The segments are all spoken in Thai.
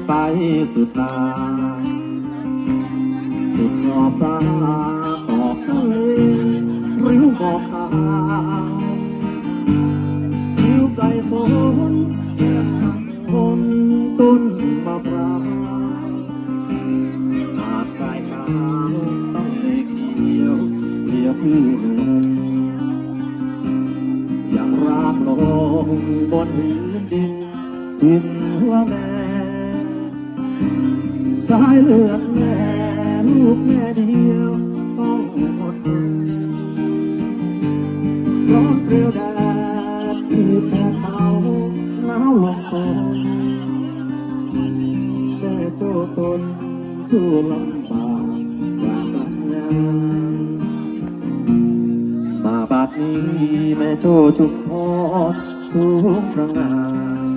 ไปสุดตาสุดขอบฟ้าขอบทะเลริ้วบอกขาวริ้วไกลฝนแค่คนต้นมะพร้าวหาดทรายขาวต้องเลขเขียวเรียบลื่นอย่างรากลงบนพื้นดินดินหัวแม่สายเลือดแม่ลูกแม่เดียวต้องอดทนร้อนเปรี้ยวแดดที่แพ้เขาหนาวลงคอแม่โจ้ตนสู้ลำบากอย่างนั้นมาบัดนี้แม่โจ้จุกพอสูงพระงาม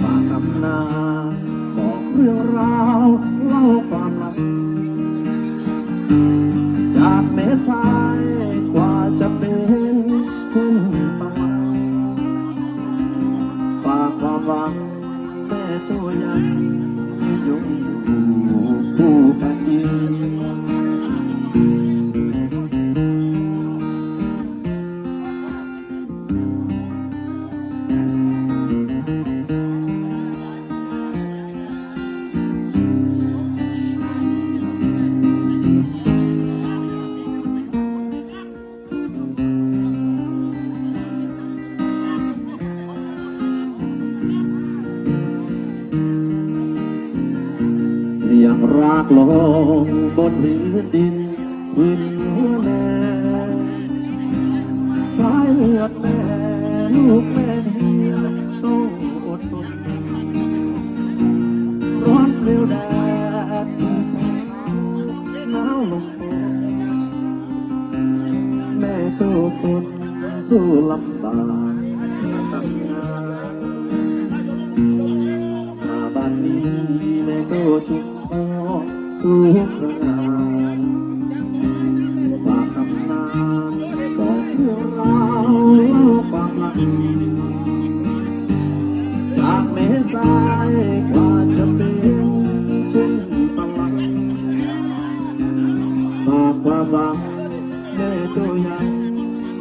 ฝากคำนาบอกเรื่องราวเล่าความลับจากเมฆทรายกว่าจะเป็นขึ้นตะวันฝากความหวังแม่โจ้ยังอยู่ผู้แผ่นดินอย่างรากลงบนพื้นดินทิ่นหัวแม่สายเลือดแม่ลูกแม่เดียวต้องอดทนร้อนเปรี้ยวแดดที่แพ้หนาวลงคอแม่โจ้ตนสู้ลำบากทำงานมาบ้านนี้แม่โจ้ชุกทุกพระงามฝากคำนามบอกเรื่องราวเล่าความลับจากเมฆทรายกว่าจะเป็นเช่นตะวันฝากความหวังแม่โจ้ยัง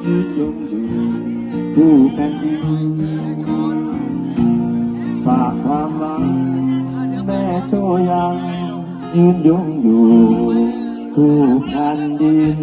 ยืนยงอยู่ผู้แผ่นดินฝากความหวังแม่โจ้ยังยืนยงอยู่ผู้แผ่นดิน